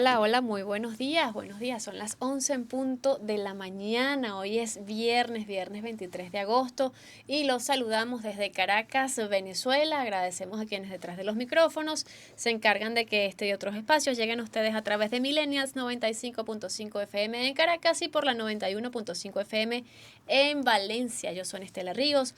Hola, hola, muy buenos días. Buenos días, son las 11 en punto de la mañana. Hoy es viernes 23 de agosto y los saludamos desde Caracas, Venezuela. Agradecemos a quienes detrás de los micrófonos se encargan de que este y otros espacios lleguen a ustedes a través de Millennials 95.5 FM en Caracas y por la 91.5 FM en Valencia. Yo soy Estela Ríos,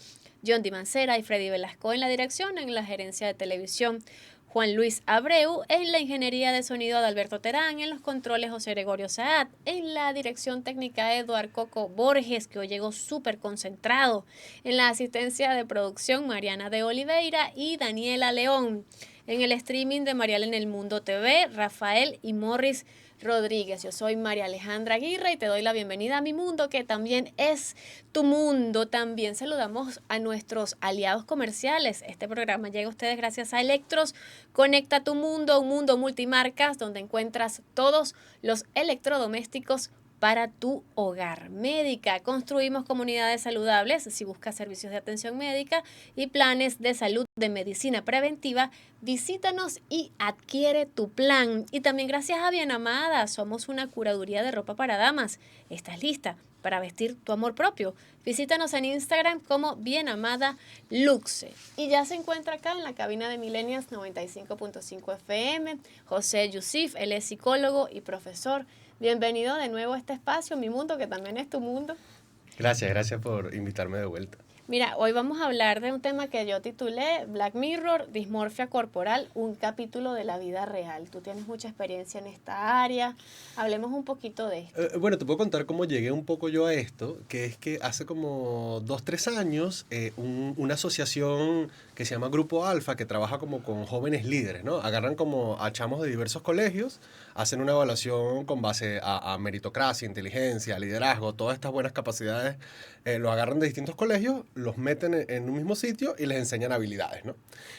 John Di Mancera y Freddy Velasco en la dirección, en la gerencia de televisión Juan Luis Abreu, en la ingeniería de sonido Adalberto Terán, en los controles José Gregorio Saad, en la dirección técnica Eduard Coco Borges, que hoy llegó súper concentrado, en la asistencia de producción Mariana de Oliveira y Daniela León, en el streaming de Marial en el Mundo TV, Rafael y Morris Rodríguez. Yo soy María Alejandra Aguirre y te doy la bienvenida a mi mundo, que también es tu mundo. También saludamos a nuestros aliados comerciales. Este programa llega a ustedes gracias a Electros. Conecta tu mundo, un mundo multimarcas donde encuentras todos los electrodomésticos para tu hogar. Médica, construimos comunidades saludables. Si buscas servicios de atención médica y planes de salud de medicina preventiva, visítanos y adquiere tu plan. Y también gracias a Bien Amada, somos una curaduría de ropa para damas. ¿Estás lista para vestir tu amor propio? Visítanos en Instagram como Bien Amada Luxe. Y ya se encuentra acá en la cabina de Millennials 95.5 FM, José Yusif. Él es psicólogo y profesor. Bienvenido de nuevo a este espacio, mi mundo, que también es tu mundo. Gracias por invitarme de vuelta. Mira, hoy vamos a hablar de un tema que yo titulé Black Mirror, dismorfia corporal, un capítulo de la vida real. Tú tienes mucha experiencia en esta área. Hablemos un poquito de esto. Bueno, te puedo contar cómo llegué un poco yo a esto, que es que hace como 2, 3 años una asociación que se llama Grupo Alfa, que trabaja como con jóvenes líderes, ¿no? Agarran como a chamos de diversos colegios, hacen una evaluación con base a meritocracia, inteligencia, liderazgo, todas estas buenas capacidades, lo agarran de distintos colegios, los meten en un mismo sitio y les enseñan habilidades, ¿no?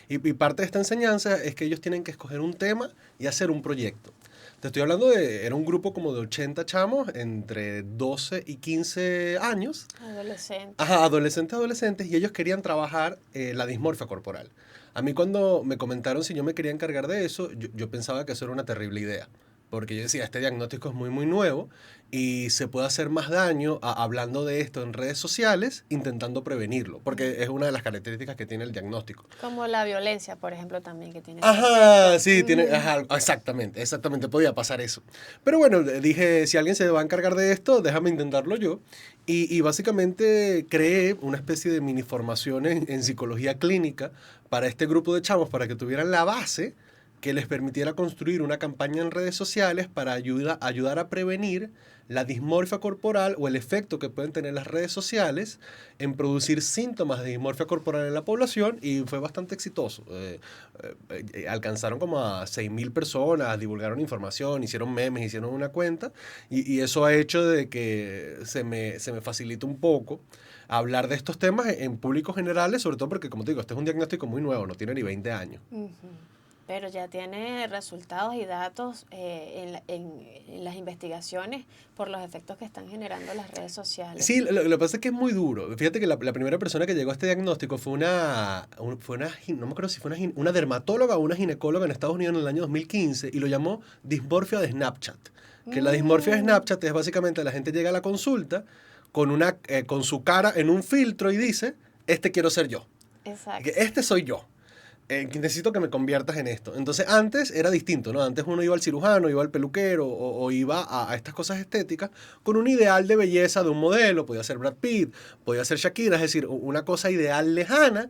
Y parte de esta enseñanza es que ellos tienen que escoger un tema y hacer un proyecto. Te estoy hablando era un grupo como de 80 chamos entre 12 y 15 años. Adolescente. Ajá, adolescentes, y ellos querían trabajar la dismorfia corporal. A mí cuando me comentaron si yo me quería encargar de eso, yo pensaba que eso era una terrible idea. Porque yo decía, este diagnóstico es muy, muy nuevo y se puede hacer más daño hablando de esto en redes sociales, intentando prevenirlo, porque es una de las características que tiene el diagnóstico. Como la violencia, por ejemplo, también que tiene ese Ajá, efecto. sí, ajá, exactamente, podía pasar eso. Pero bueno, dije, si alguien se va a encargar de esto, déjame intentarlo yo. Y básicamente creé una especie de mini formación en psicología clínica para este grupo de chamos, para que tuvieran la base que les permitiera construir una campaña en redes sociales para ayudar a prevenir la dismorfia corporal o el efecto que pueden tener las redes sociales en producir síntomas de dismorfia corporal en la población, y fue bastante exitoso. Alcanzaron como a 6.000 personas, divulgaron información, hicieron memes, hicieron una cuenta, y eso ha hecho de que se me facilite un poco hablar de estos temas en públicos generales, sobre todo porque, como te digo, este es un diagnóstico muy nuevo, no tiene ni 20 años. Ujú. Pero ya tiene resultados y datos en las investigaciones por los efectos que están generando las redes sociales. Sí, lo que pasa es que es muy duro. Fíjate que la primera persona que llegó a este diagnóstico fue no me acuerdo si fue una dermatóloga o una ginecóloga en Estados Unidos en el año 2015, y lo llamó dismorfia de Snapchat. Que la dismorfia de Snapchat es básicamente la gente llega a la consulta con su cara en un filtro y dice, este quiero ser yo. Exacto. Que este soy yo. Necesito que me conviertas en esto. Entonces antes era distinto, ¿no? Antes uno iba al cirujano, iba al peluquero o iba a estas cosas estéticas con un ideal de belleza de un modelo. Podía ser Brad Pitt, podía ser Shakira, es decir, una cosa ideal lejana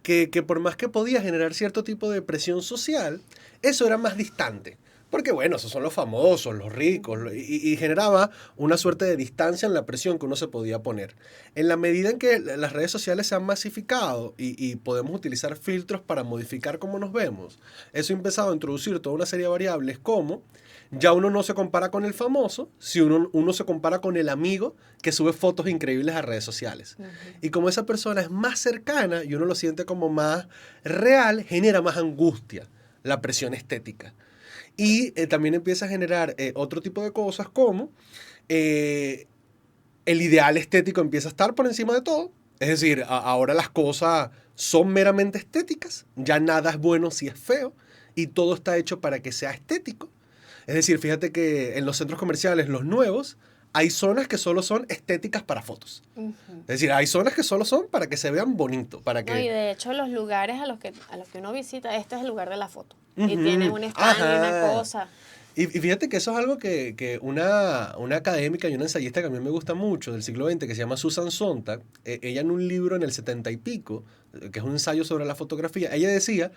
que por más que podía generar cierto tipo de presión social, eso era más distante. Porque bueno, esos son los famosos, los ricos, y generaba una suerte de distancia en la presión que uno se podía poner. En la medida en que las redes sociales se han masificado y podemos utilizar filtros para modificar cómo nos vemos, eso ha empezado a introducir toda una serie de variables como ya uno no se compara con el famoso, si uno se compara con el amigo que sube fotos increíbles a redes sociales. Y como esa persona es más cercana y uno lo siente como más real, genera más angustia la presión estética. Y también empieza a generar otro tipo de cosas como eh, el ideal estético empieza a estar por encima de todo. Es decir, ahora las cosas son meramente estéticas, ya nada es bueno si es feo, y todo está hecho para que sea estético. Es decir, fíjate que en los centros comerciales, los nuevos, hay zonas que solo son estéticas para fotos. Ujú. Es decir, hay zonas que solo son para que se vean bonito, para No, y que... de hecho los lugares a los que uno visita, este es el lugar de la foto. Y tiene Ujú, un stand y una ajá. cosa. Y fíjate que eso es algo que una académica y una ensayista que a mí me gusta mucho del siglo XX, que se llama Susan Sontag, ella en un libro en el 70 y pico, que es un ensayo sobre la fotografía, ella decía,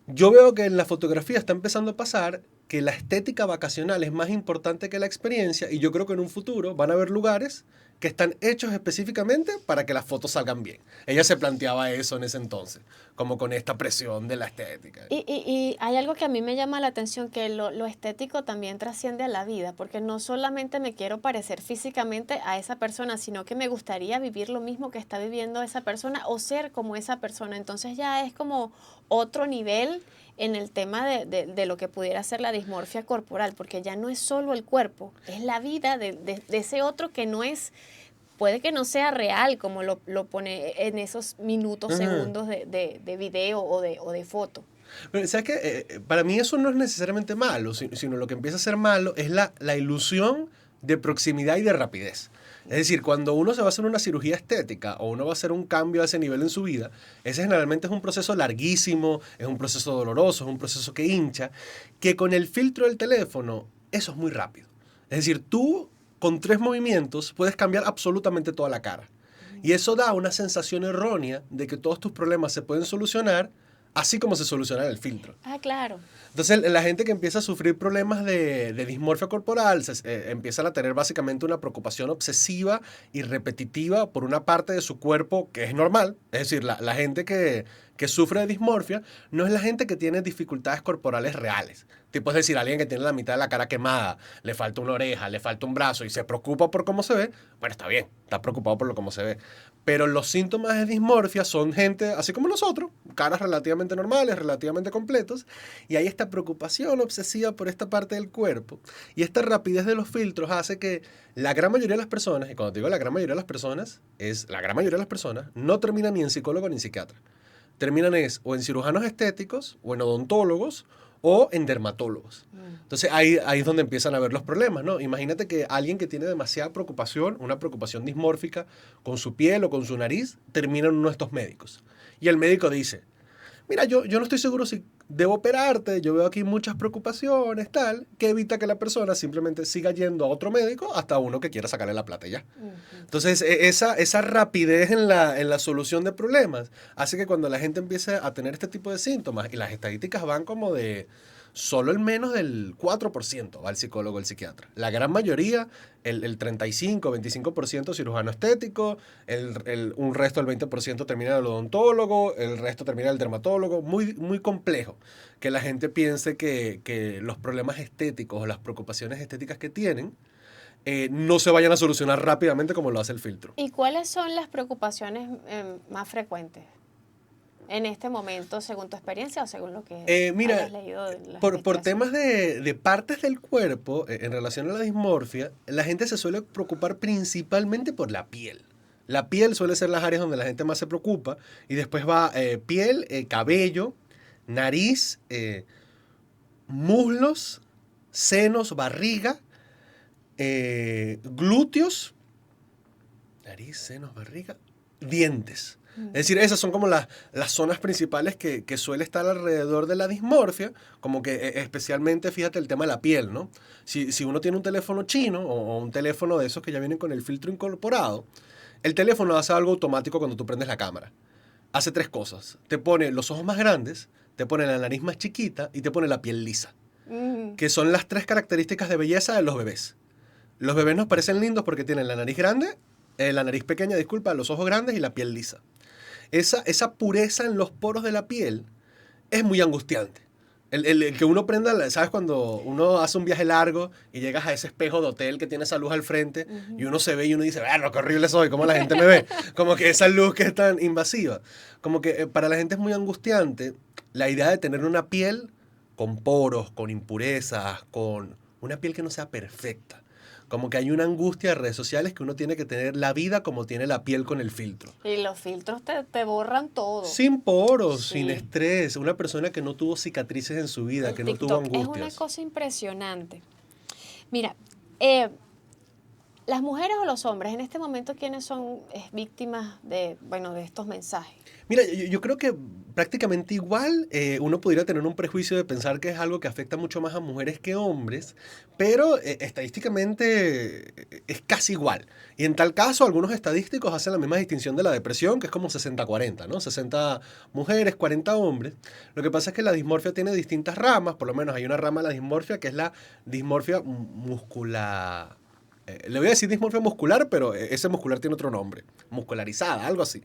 yo veo que en la fotografía está empezando a pasar que la estética vacacional es más importante que la experiencia y yo creo que en un futuro van a haber lugares que están hechos específicamente para que las fotos salgan bien. Ella se planteaba eso en ese entonces, como con esta presión de la estética. Y hay algo que a mí me llama la atención, que lo estético también trasciende a la vida, porque no solamente me quiero parecer físicamente a esa persona, sino que me gustaría vivir lo mismo que está viviendo esa persona o ser como esa persona. Entonces ya es como otro nivel en el tema de lo que pudiera ser la dismorfia corporal, porque ya no es solo el cuerpo, es la vida de ese otro que no es, puede que no sea real como lo pone en esos minutos, Ajá. segundos de video o de foto. Pero, ¿sabes qué? Para mí eso no es necesariamente malo, sino lo que empieza a ser malo es la ilusión de proximidad y de rapidez. Es decir, cuando uno se va a hacer una cirugía estética o uno va a hacer un cambio a ese nivel en su vida, ese generalmente es un proceso larguísimo, es un proceso doloroso, es un proceso que hincha, que con el filtro del teléfono eso es muy rápido. Es decir, tú con 3 movimientos puedes cambiar absolutamente toda la cara. Y eso da una sensación errónea de que todos tus problemas se pueden solucionar así como se soluciona el filtro. Ah, claro. Entonces, la gente que empieza a sufrir problemas de dismorfia corporal empiezan a tener básicamente una preocupación obsesiva y repetitiva por una parte de su cuerpo que es normal. Es decir, la gente que sufre de dismorfia no es la gente que tiene dificultades corporales reales. Tipo, es decir, alguien que tiene la mitad de la cara quemada, le falta una oreja, le falta un brazo y se preocupa por cómo se ve, bueno, está bien, está preocupado por lo cómo se ve. Pero los síntomas de dismorfia son gente, así como nosotros, caras relativamente normales, relativamente completos, y hay esta preocupación obsesiva por esta parte del cuerpo. Y esta rapidez de los filtros hace que la gran mayoría de las personas, y cuando digo la gran mayoría de las personas, es la gran mayoría de las personas, no terminan ni en psicólogo ni en psiquiatra. Terminan es o en cirujanos estéticos, o en odontólogos, o en dermatólogos. Entonces ahí es donde empiezan a ver los problemas, ¿no? Imagínate que alguien que tiene demasiada preocupación, una preocupación dismórfica con su piel o con su nariz, termina en uno de estos médicos. Y el médico dice, mira, yo no estoy seguro si debo operarte, yo veo aquí muchas preocupaciones, tal, que evita que la persona simplemente siga yendo a otro médico hasta uno que quiera sacarle la plata y ya. Ujú. Entonces, esa rapidez en la solución de problemas hace que cuando la gente empiece a tener este tipo de síntomas, y las estadísticas van como de solo el menos del 4% va al psicólogo o el psiquiatra. La gran mayoría, el 35-25% cirujano estético, un resto del 20% termina en el odontólogo, el resto termina en el dermatólogo. Muy, muy complejo que la gente piense que los problemas estéticos o las preocupaciones estéticas que tienen no se vayan a solucionar rápidamente como lo hace el filtro. ¿Y cuáles son las preocupaciones más frecuentes en este momento, según tu experiencia o según lo que Mira, hayas leído de las por investigaciones? temas de partes del cuerpo, en relación a la dismorfia, la gente se suele preocupar principalmente por la piel. La piel suele ser las áreas donde la gente más se preocupa y después va piel, cabello, nariz, muslos, senos, barriga, glúteos, nariz, senos, barriga, dientes. Es decir, esas son como las zonas principales que suele estar alrededor de la dismorfia, como que especialmente, fíjate, el tema de la piel, ¿no? Si uno tiene un teléfono chino o un teléfono de esos que ya vienen con el filtro incorporado, el teléfono hace algo automático cuando tú prendes la cámara. Hace 3 cosas. Te pone los ojos más grandes, te pone la nariz más chiquita y te pone la piel lisa, Ujú. que son las 3 características de belleza de los bebés. Los bebés nos parecen lindos porque tienen la nariz grande, la nariz pequeña, disculpa, los ojos grandes y la piel lisa. Esa pureza en los poros de la piel es muy angustiante. El que uno prenda, ¿sabes? Cuando uno hace un viaje largo y llegas a ese espejo de hotel que tiene esa luz al frente y uno se ve y uno dice, ¡ah, qué horrible soy! ¿Cómo la gente me ve? Como que esa luz que es tan invasiva. Como que para la gente es muy angustiante la idea de tener una piel con poros, con impurezas, con una piel que no sea perfecta. Como que hay una angustia de redes sociales que uno tiene que tener la vida como tiene la piel con el filtro. Y los filtros te borran todo. Sin poros, Sí. sin estrés. Una persona que no tuvo cicatrices en su vida, El que no tuvo TikTok es una angustias. cosa impresionante. Mira, las mujeres o los hombres, en este momento, ¿quiénes son víctimas de, bueno, de estos mensajes? Mira, yo creo que prácticamente igual uno podría tener un prejuicio de pensar que es algo que afecta mucho más a mujeres que hombres, pero estadísticamente es casi igual. Y en tal caso, algunos estadísticos hacen la misma distinción de la depresión, que es como 60-40, ¿no? 60 mujeres, 40 hombres. Lo que pasa es que la dismorfia tiene distintas ramas, por lo menos hay una rama de la dismorfia que es la dismorfia muscular. Le voy a decir dismorfia muscular, pero ese muscular tiene otro nombre, muscularizada, algo así.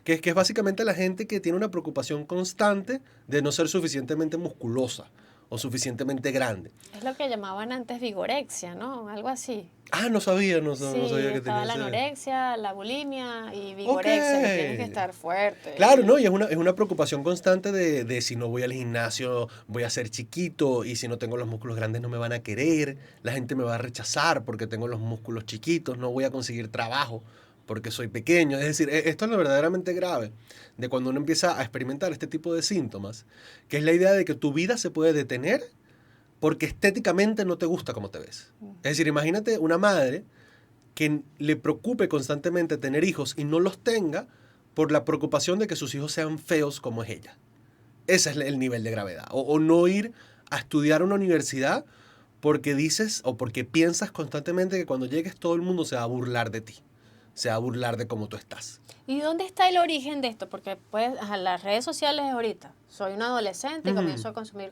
Que es básicamente la gente que tiene una preocupación constante de no ser suficientemente musculosa o suficientemente grande. Es lo que llamaban antes vigorexia, ¿no? Algo así. Ah, no sabía, no Sí, sabía que estaba tenía la ese... anorexia, la bulimia y vigorexia, que tienes que Ok. estar fuerte. Claro, ¿no? Y es una preocupación constante de si no voy al gimnasio voy a ser chiquito y si no tengo los músculos grandes no me van a querer, la gente me va a rechazar porque tengo los músculos chiquitos, no voy a conseguir trabajo porque soy pequeño. Es decir, esto es lo verdaderamente grave de cuando uno empieza a experimentar este tipo de síntomas, que es la idea de que tu vida se puede detener porque estéticamente no te gusta cómo te ves. Es decir, imagínate una madre que le preocupe constantemente tener hijos y no los tenga por la preocupación de que sus hijos sean feos como es ella. Ese es el nivel de gravedad. O no ir a estudiar a una universidad porque dices o porque piensas constantemente que cuando llegues todo el mundo se va a burlar de ti, se va a burlar de cómo tú estás. ¿Y dónde está el origen de esto? Porque pues las redes sociales ahorita, soy una adolescente y comienzo a consumir.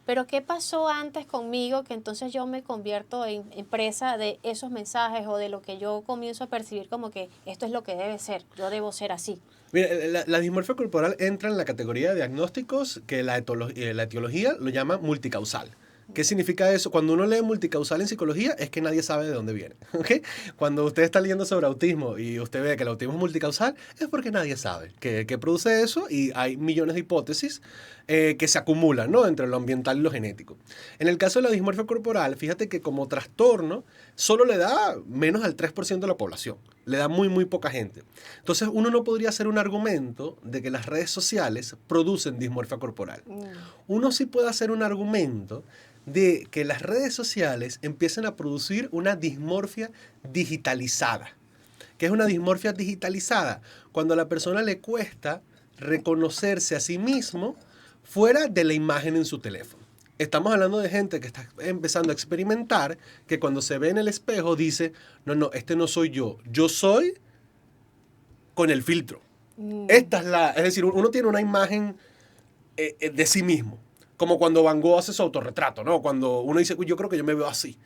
Pero ¿qué pasó antes conmigo que entonces yo me convierto en presa de esos mensajes o de lo que yo comienzo a percibir como que esto es lo que debe ser, yo debo ser así? Mira, la dismorfia corporal entra en la categoría de diagnósticos que la etiología lo llama multicausal. ¿Qué significa eso? Cuando uno lee multicausal en psicología es que nadie sabe de dónde viene. ¿Okay? Cuando usted está leyendo sobre autismo y usted ve que el autismo es multicausal, es porque nadie sabe qué produce eso y hay millones de hipótesis que se acumulan, ¿no? Entre lo ambiental y lo genético. En el caso de la dismorfia corporal, fíjate que como trastorno solo le da menos al 3% de la población. Le da muy poca gente. Entonces uno no podría hacer un argumento de que las redes sociales producen dismorfia corporal. Uno sí puede hacer un argumento de que las redes sociales empiecen a producir una dismorfia digitalizada. ¿Qué es una dismorfia digitalizada? Cuando a la persona le cuesta reconocerse a sí mismo fuera de la imagen en su teléfono. Estamos hablando de gente que está empezando a experimentar, que cuando se ve en el espejo dice, no, este no soy yo soy con el filtro. Esta es decir, uno tiene una imagen de sí mismo. Como cuando Van Gogh hace su autorretrato, ¿no? Cuando uno dice, yo creo que yo me veo así.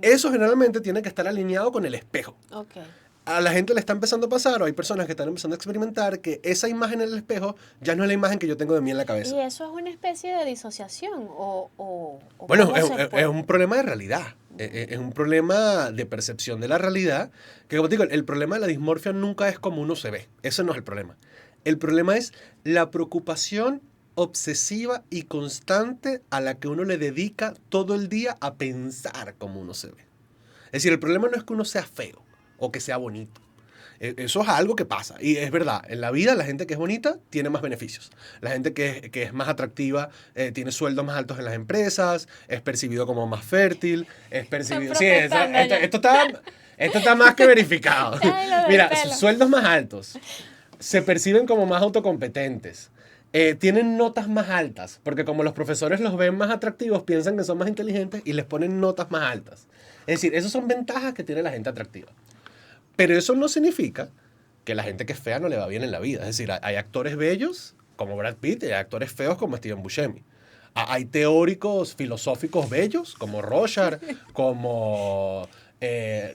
Eso generalmente tiene que estar alineado con el espejo. Okay. A la gente le está empezando a pasar, o hay personas que están empezando a experimentar, que esa imagen en el espejo ya no es la imagen que yo tengo de mí en la cabeza. ¿Y eso es una especie de disociación? Bueno, cómo se puede? es un problema de realidad. Es un problema de percepción de la realidad. Que como te digo, el problema de la dismorfia nunca es como uno se ve. Ese no es el problema. El problema es la preocupación obsesiva y constante a la que uno le dedica todo el día a pensar cómo uno se ve. Es decir, el problema no es que uno sea feo o que sea bonito. Eso es algo que pasa. Y es verdad, en la vida la gente que es bonita tiene más beneficios. La gente que es más atractiva tiene sueldos más altos en las empresas, es percibido como más fértil, es percibido... Sí, esto está más que verificado. Mira, sueldos más altos, se perciben como más autocompetentes. Tienen notas más altas, porque como los profesores los ven más atractivos, piensan que son más inteligentes y les ponen notas más altas. Es decir, esas son ventajas que tiene la gente atractiva. Pero eso no significa que la gente que es fea no le va bien en la vida. Es decir, hay actores bellos como Brad Pitt y hay actores feos como Steven Buscemi. Hay teóricos filosóficos bellos como Rorschach, como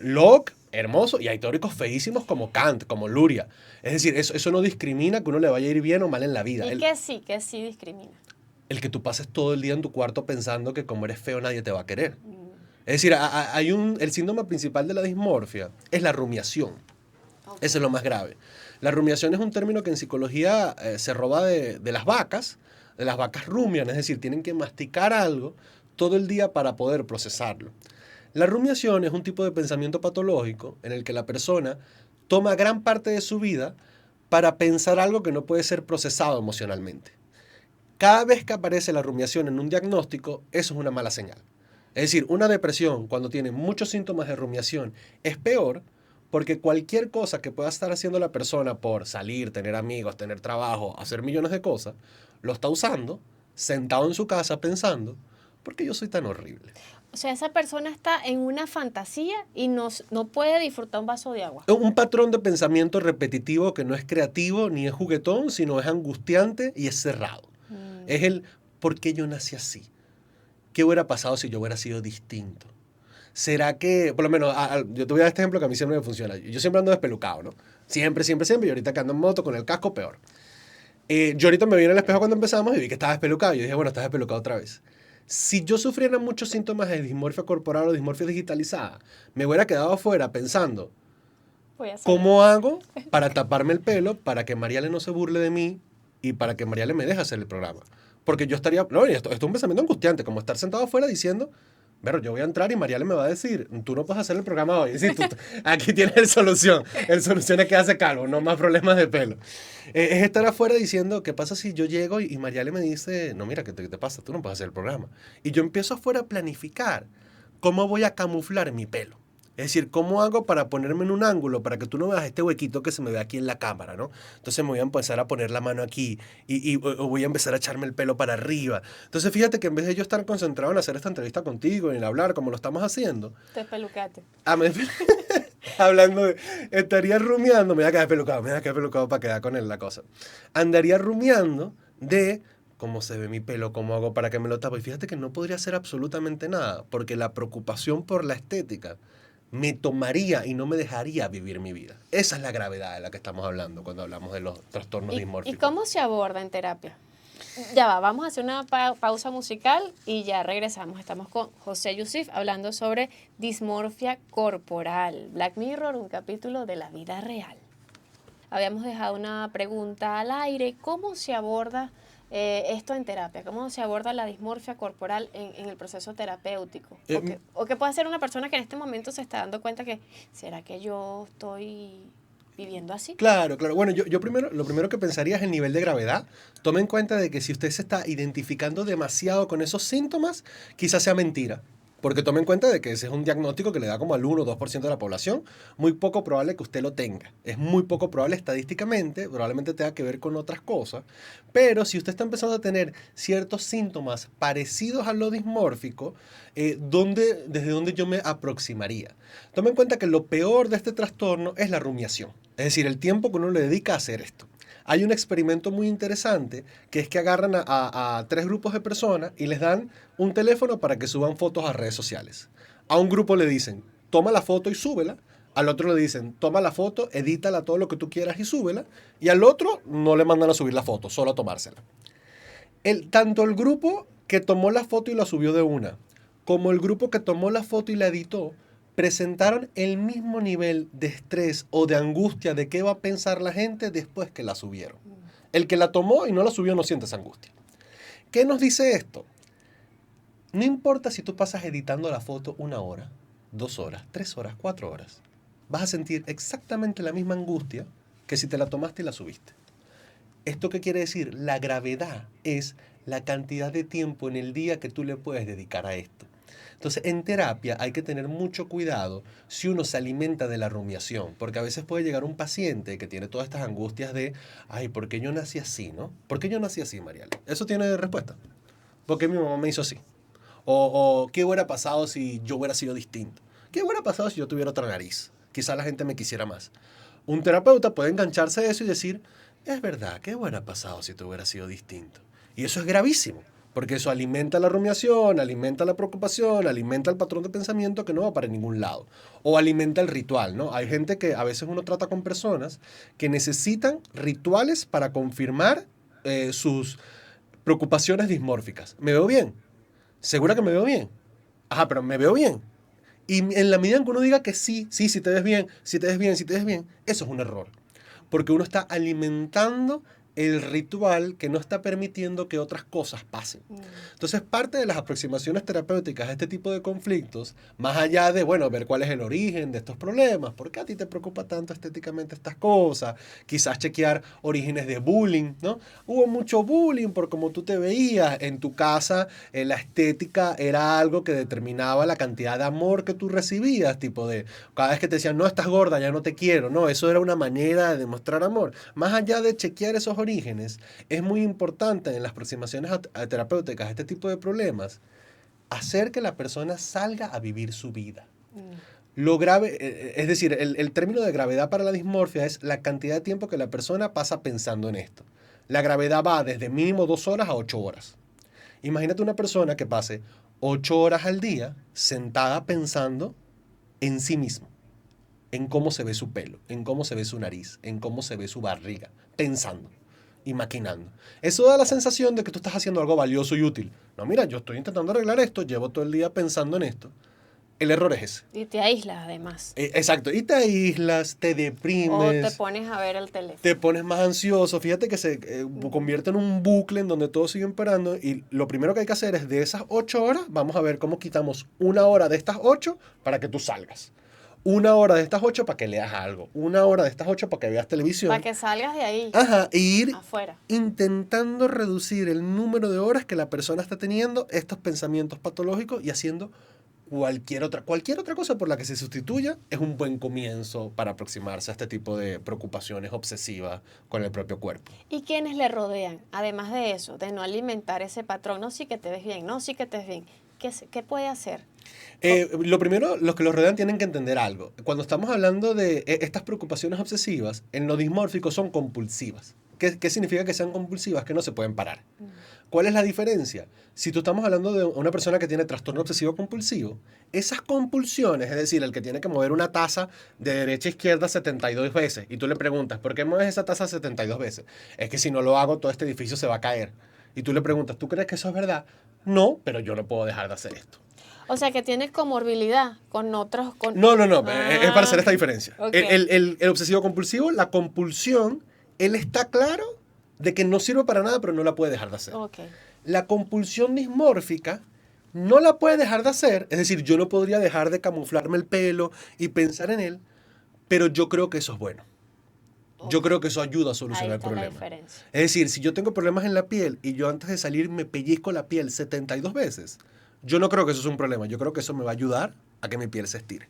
Locke, hermoso, y hay teóricos feísimos como Kant, como Luria. Es decir, eso no discrimina que uno le vaya a ir bien o mal en la vida. ¿Y que sí discrimina? El que tú pases todo el día en tu cuarto pensando que como eres feo nadie te va a querer. Es decir, el síntoma principal de la dismorfia es la rumiación. Okay. Eso es lo más grave. La rumiación es un término que en psicología se roba de las vacas. De las vacas rumian, es decir, tienen que masticar algo todo el día para poder procesarlo. La rumiación es un tipo de pensamiento patológico en el que la persona toma gran parte de su vida para pensar algo que no puede ser procesado emocionalmente. Cada vez que aparece la rumiación en un diagnóstico, eso es una mala señal. Es decir, una depresión, cuando tiene muchos síntomas de rumiación, es peor porque cualquier cosa que pueda estar haciendo la persona por salir, tener amigos, tener trabajo, hacer millones de cosas, lo está usando, sentado en su casa pensando, ¿por qué yo soy tan horrible? O sea, esa persona está en una fantasía y no puede disfrutar un vaso de agua. Un patrón de pensamiento repetitivo que no es creativo ni es juguetón, sino es angustiante y es cerrado. Es el ¿por qué yo nací así? ¿Qué hubiera pasado si yo hubiera sido distinto? ¿Será que, por lo menos, yo te voy a dar este ejemplo que a mí siempre me funciona. Yo siempre ando despelucado, ¿no? Siempre, siempre, siempre. Y ahorita que ando en moto con el casco, peor. Yo ahorita me vi en el espejo cuando empezamos y vi que estaba despelucado. Y yo dije, bueno, estás despelucado otra vez. Si yo sufriera muchos síntomas de dismorfia corporal o dismorfia digitalizada, me hubiera quedado afuera pensando, ¿cómo hago para taparme el pelo para que Mariale no se burle de mí y para que Mariale me deje hacer el programa? Porque yo estaría, no, esto es un pensamiento angustiante, como estar sentado afuera diciendo, pero yo voy a entrar y Mariale me va a decir, tú no puedes hacer el programa hoy. Sí, aquí tienes el solución es que hace calvo, no más problemas de pelo. Es estar afuera diciendo, ¿qué pasa si yo llego y Mariale me dice, no, mira, ¿qué te pasa? Tú no puedes hacer el programa. Y yo empiezo afuera a planificar cómo voy a camuflar mi pelo. Es decir, ¿cómo hago para ponerme en un ángulo para que tú no veas este huequito que se me ve aquí en la cámara, ¿no? Entonces me voy a empezar a poner la mano aquí o voy a empezar a echarme el pelo para arriba. Entonces fíjate que en vez de yo estar concentrado en hacer esta entrevista contigo, en hablar como lo estamos haciendo... Te pelucate. Hablando de... Estaría rumiando, me voy a quedar pelucado para quedar con él la cosa. Andaría rumiando de... ¿Cómo se ve mi pelo? ¿Cómo hago para que me lo tape? Y fíjate que no podría hacer absolutamente nada, porque la preocupación por la estética me tomaría y no me dejaría vivir mi vida. Esa es la gravedad de la que estamos hablando cuando hablamos de los trastornos dismórficos. ¿Y cómo se aborda en terapia? Ya va, vamos a hacer una pausa musical y ya regresamos. Estamos con José Yusif hablando sobre dismorfia corporal. Black Mirror, un capítulo de la vida real. Habíamos dejado una pregunta al aire. ¿Cómo se aborda esto en terapia? ¿Cómo se aborda la dismorfia corporal en el proceso terapéutico? O que puede ser una persona que en este momento se está dando cuenta que, ¿será que yo estoy viviendo así? Claro, claro. Bueno, yo primero, lo primero que pensaría es el nivel de gravedad. Tome en cuenta de que si usted se está identificando demasiado con esos síntomas, quizás sea mentira. Porque tome en cuenta de que ese es un diagnóstico que le da como al 1 o 2% de la población. Muy poco probable que usted lo tenga. Es muy poco probable estadísticamente, probablemente tenga que ver con otras cosas. Pero si usted está empezando a tener ciertos síntomas parecidos a lo dismórfico, ¿desde dónde yo me aproximaría? Tome en cuenta que lo peor de este trastorno es la rumiación. Es decir, el tiempo que uno le dedica a hacer esto. Hay un experimento muy interesante que es que agarran a 3 grupos de personas y les dan un teléfono para que suban fotos a redes sociales. A un grupo le dicen, toma la foto y súbela. Al otro le dicen, toma la foto, edítala todo lo que tú quieras y súbela. Y al otro no le mandan a subir la foto, solo a tomársela. Tanto el grupo que tomó la foto y la subió de una, como el grupo que tomó la foto y la editó, presentaron el mismo nivel de estrés o de angustia de qué va a pensar la gente después que la subieron. El que la tomó y no la subió no siente esa angustia. ¿Qué nos dice esto? No importa si tú pasas editando la foto 1 hora, 2 horas, 3 horas, 4 horas. Vas a sentir exactamente la misma angustia que si te la tomaste y la subiste. ¿Esto qué quiere decir? La gravedad es la cantidad de tiempo en el día que tú le puedes dedicar a esto. Entonces, en terapia hay que tener mucho cuidado si uno se alimenta de la rumiación, porque a veces puede llegar un paciente que tiene todas estas angustias de, ay, ¿por qué yo nací así, no? ¿Por qué yo nací así, Mariale? Eso tiene respuesta. ¿Por qué mi mamá me hizo así? O ¿qué hubiera pasado si yo hubiera sido distinto? ¿Qué hubiera pasado si yo tuviera otra nariz? Quizá la gente me quisiera más. Un terapeuta puede engancharse a eso y decir, es verdad, ¿qué hubiera pasado si tú hubieras sido distinto? Y eso es gravísimo. Porque eso alimenta la rumiación, alimenta la preocupación, alimenta el patrón de pensamiento que no va para ningún lado. O alimenta el ritual, ¿no? Hay gente que a veces uno trata con personas que necesitan rituales para confirmar sus preocupaciones dismórficas. ¿Me veo bien? ¿Segura que me veo bien? Ajá, pero me veo bien. Y en la medida en que uno diga que sí, sí, si te ves bien, si te ves bien, si te ves bien, eso es un error. Porque uno está alimentando el ritual que no está permitiendo que otras cosas pasen. Entonces, parte de las aproximaciones terapéuticas a este tipo de conflictos, más allá de, bueno, ver cuál es el origen de estos problemas, por qué a ti te preocupa tanto estéticamente estas cosas, quizás chequear orígenes de bullying, ¿no? Hubo mucho bullying por cómo tú te veías en tu casa, la estética era algo que determinaba la cantidad de amor que tú recibías, tipo de, cada vez que te decían, no, estás gorda, ya no te quiero, no, eso era una manera de demostrar amor. Más allá de chequear esos orígenes, es muy importante en las aproximaciones terapéuticas a este tipo de problemas hacer que la persona salga a vivir su vida. Lo grave, es decir, el término de gravedad para la dismorfia es la cantidad de tiempo que la persona pasa pensando en esto. La gravedad va desde mínimo 2 horas a 8 horas. Imagínate una persona que pase 8 horas al día sentada pensando en sí mismo, en cómo se ve su pelo, en cómo se ve su nariz, en cómo se ve su barriga, pensando y maquinando. Eso da la sensación de que tú estás haciendo algo valioso y útil. No, mira, yo estoy intentando arreglar esto, llevo todo el día pensando en esto. El error es ese. Y te aíslas además. Exacto. Y te aíslas, te deprimes. O te pones a ver el teléfono. Te pones más ansioso. Fíjate que se convierte en un bucle en donde todos siguen parando. Y lo primero que hay que hacer es de esas 8 horas, vamos a ver cómo quitamos 1 hora de estas 8 para que tú salgas. 1 hora de estas 8 para que leas algo. 1 hora de estas 8 para que veas televisión. Para que salgas de ahí. Ajá, e ir afuera. Intentando reducir el número de horas que la persona está teniendo estos pensamientos patológicos y haciendo cualquier otra cosa por la que se sustituya es un buen comienzo para aproximarse a este tipo de preocupaciones obsesivas con el propio cuerpo. ¿Y quiénes le rodean? Además de eso, de no alimentar ese patrón, no sí que te ves bien, no sí que te ves bien. ¿Qué puede hacer? Lo primero, los que los rodean tienen que entender algo. Cuando estamos hablando de estas preocupaciones obsesivas, en lo dismórfico son compulsivas. ¿Qué significa que sean compulsivas? Que no se pueden parar. ¿Cuál es la diferencia? Si tú estamos hablando de una persona que tiene trastorno obsesivo compulsivo, esas compulsiones, es decir, el que tiene que mover una taza de derecha a izquierda 72 veces, y tú le preguntas, ¿por qué mueves esa taza 72 veces? Es que si no lo hago, todo este edificio se va a caer. Y tú le preguntas, ¿tú crees que eso es verdad? No, pero yo no puedo dejar de hacer esto. O sea, que tiene comorbilidad con otros... No, es para hacer esta diferencia. Okay. El obsesivo compulsivo, la compulsión, él está claro de que no sirve para nada, pero no la puede dejar de hacer. Okay. La compulsión dismórfica no la puede dejar de hacer, es decir, yo no podría dejar de camuflarme el pelo y pensar en él, pero yo creo que eso es bueno. Yo creo que eso ayuda a solucionar el problema. Es decir, si yo tengo problemas en la piel y yo antes de salir me pellizco la piel 72 veces, yo no creo que eso es un problema. Yo creo que eso me va a ayudar a que mi piel se estire.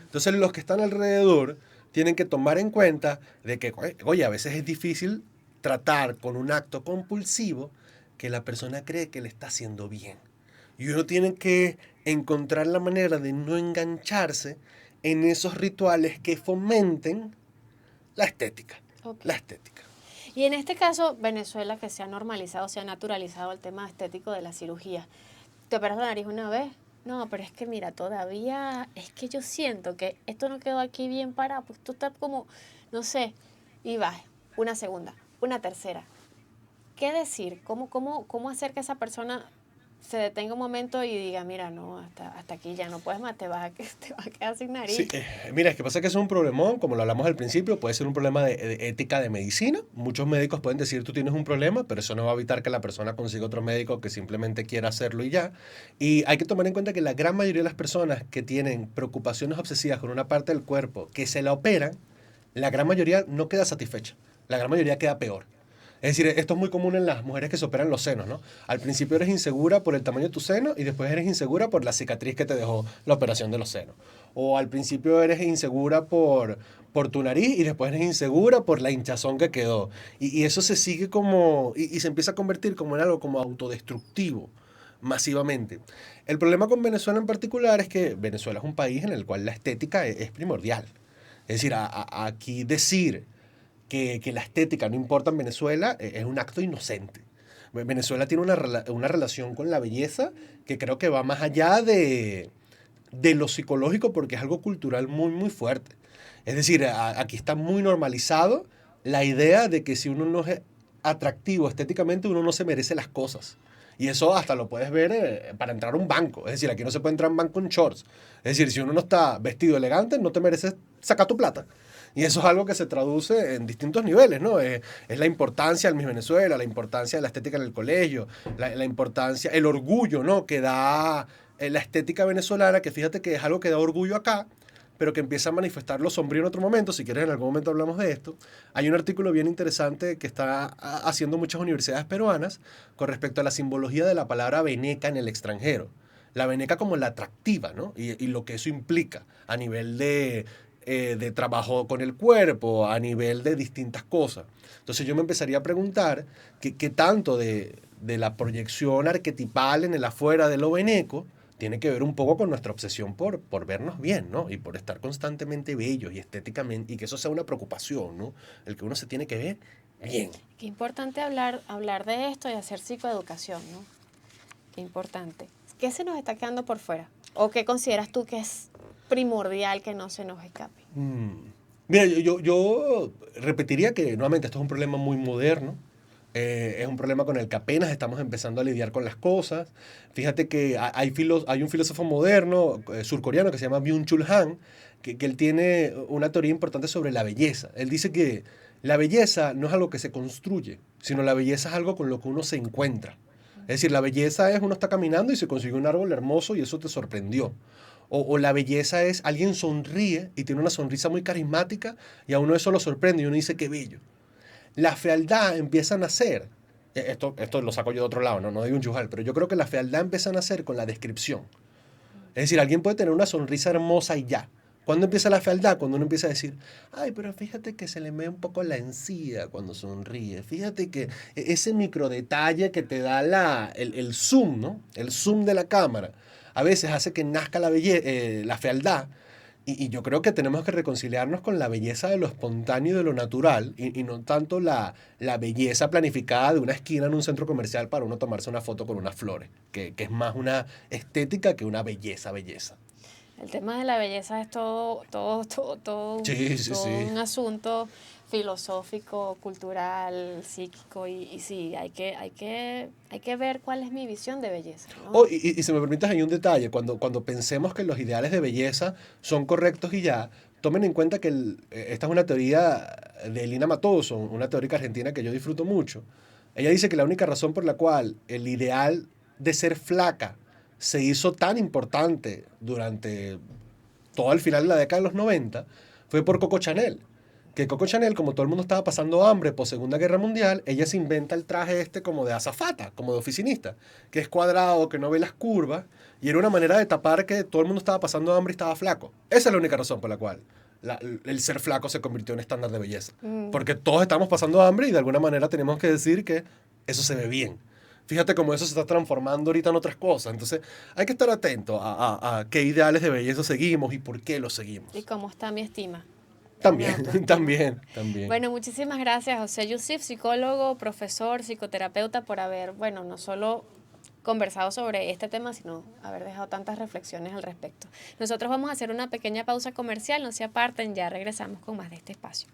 Entonces, los que están alrededor tienen que tomar en cuenta de que, oye, a veces es difícil tratar con un acto compulsivo que la persona cree que le está haciendo bien. Y uno tiene que encontrar la manera de no engancharse en esos rituales que fomenten la estética. Okay. La estética. Y en este caso, Venezuela, que se ha normalizado, se ha naturalizado el tema estético de la cirugía. ¿Te operas la nariz una vez? No, pero es que mira, todavía es que yo siento que esto no quedó aquí bien parado, pues tú estás como, no sé, y vas, una segunda, una tercera. ¿Qué decir? ¿Cómo hacer que esa persona se detenga un momento y diga, mira, no, hasta aquí ya no puedes más, te vas a quedar sin nariz? Sí, mira, es que pasa que es un problemón, como lo hablamos al principio, puede ser un problema de ética de medicina. Muchos médicos pueden decir, tú tienes un problema, pero eso no va a evitar que la persona consiga otro médico que simplemente quiera hacerlo y ya. Y hay que tomar en cuenta que la gran mayoría de las personas que tienen preocupaciones obsesivas con una parte del cuerpo, que se la operan, la gran mayoría no queda satisfecha. La gran mayoría queda peor. Es decir, esto es muy común en las mujeres que se operan los senos, ¿no? Al principio eres insegura por el tamaño de tu seno y después eres insegura por la cicatriz que te dejó la operación de los senos. O al principio eres insegura por tu nariz y después eres insegura por la hinchazón que quedó. Y eso se sigue como... Y se empieza a convertir como en algo como autodestructivo, masivamente. El problema con Venezuela en particular es que Venezuela es un país en el cual la estética es primordial. Es decir, aquí decir que la estética no importa en Venezuela es un acto inocente. Venezuela tiene una relación con la belleza que creo que va más allá de lo psicológico porque es algo cultural muy, muy fuerte. Es decir, aquí está muy normalizado la idea de que si uno no es atractivo estéticamente, uno no se merece las cosas. Y eso hasta lo puedes ver para entrar a un banco. Es decir, aquí no se puede entrar a un banco en shorts. Es decir, si uno no está vestido elegante, no te mereces sacar tu plata. Y eso es algo que se traduce en distintos niveles, ¿no? Es la importancia del Miss Venezuela, la importancia de la estética en el colegio, la importancia, el orgullo, ¿no? Que da la estética venezolana, que fíjate que es algo que da orgullo acá, pero que empieza a manifestar lo sombrío en otro momento. Si quieres, en algún momento hablamos de esto. Hay un artículo bien interesante que está haciendo muchas universidades peruanas con respecto a la simbología de la palabra veneca en el extranjero. La veneca como la atractiva, ¿no? Y lo que eso implica a nivel de trabajo con el cuerpo, a nivel de distintas cosas. Entonces yo me empezaría a preguntar qué tanto de la proyección arquetipal en el afuera de lo veneco tiene que ver un poco con nuestra obsesión por vernos bien, ¿no? Y por estar constantemente bellos y estéticamente, y que eso sea una preocupación, ¿no? El que uno se tiene que ver bien. Qué importante hablar de esto y hacer psicoeducación, ¿no? Qué importante. ¿Qué se nos está quedando por fuera? ¿O qué consideras tú que es primordial que no se nos escape? Mira, yo repetiría que nuevamente esto es un problema muy moderno. Es un problema con el que apenas estamos empezando a lidiar con las cosas. Fíjate que hay un filósofo moderno surcoreano que se llama Byung-Chul Han, que él tiene una teoría importante sobre la belleza. Él dice que la belleza no es algo que se construye, sino la belleza es algo con lo que uno se encuentra. Es decir, la belleza es uno está caminando y se consiguió un árbol hermoso y eso te sorprendió. O la belleza es alguien sonríe y tiene una sonrisa muy carismática y a uno eso lo sorprende y uno dice qué bello. La fealdad empieza a nacer, esto lo saco yo de otro lado, no digo un chujal, pero yo creo que la fealdad empieza a nacer con la descripción. Es decir, alguien puede tener una sonrisa hermosa y ya. ¿Cuándo empieza la fealdad? Cuando uno empieza a decir, ay, pero fíjate que se le ve un poco la encía cuando sonríe. Fíjate que ese micro detalle que te da el zoom, ¿no? El zoom de la cámara, a veces hace que nazca la fealdad. Y yo creo que tenemos que reconciliarnos con la belleza de lo espontáneo y de lo natural, y no tanto la belleza planificada de una esquina en un centro comercial para uno tomarse una foto con unas flores, que es más una estética que una belleza. El tema de la belleza es Sí, sí, todo sí. un asunto filosófico, cultural, psíquico y sí, hay que ver cuál es mi visión de belleza, ¿no? Oh, y si me permites, hay un detalle. Cuando pensemos que los ideales de belleza son correctos y ya, tomen en cuenta que esta es una teoría de Lina Matoso, una teórica argentina que yo disfruto mucho. Ella dice que la única razón por la cual el ideal de ser flaca se hizo tan importante durante todo el final de la década de los 90 fue por Coco Chanel. Que Coco Chanel, como todo el mundo estaba pasando hambre por Segunda Guerra Mundial, ella se inventa el traje este como de azafata, como de oficinista, que es cuadrado, que no ve las curvas, y era una manera de tapar que todo el mundo estaba pasando hambre y estaba flaco. Esa es la única razón por la cual el ser flaco se convirtió en estándar de belleza. Porque todos estamos pasando hambre y de alguna manera tenemos que decir que eso se ve bien. Fíjate cómo eso se está transformando ahorita en otras cosas. Entonces hay que estar atento a qué ideales de belleza seguimos y por qué los seguimos. ¿Y cómo está mi estima? Mi También, autoestima. también. Bueno, muchísimas gracias, José Yusif, psicólogo, profesor, psicoterapeuta, por haber, bueno, no solo conversado sobre este tema, sino haber dejado tantas reflexiones al respecto. Nosotros vamos a hacer una pequeña pausa comercial, no se aparten, ya regresamos con más de este espacio.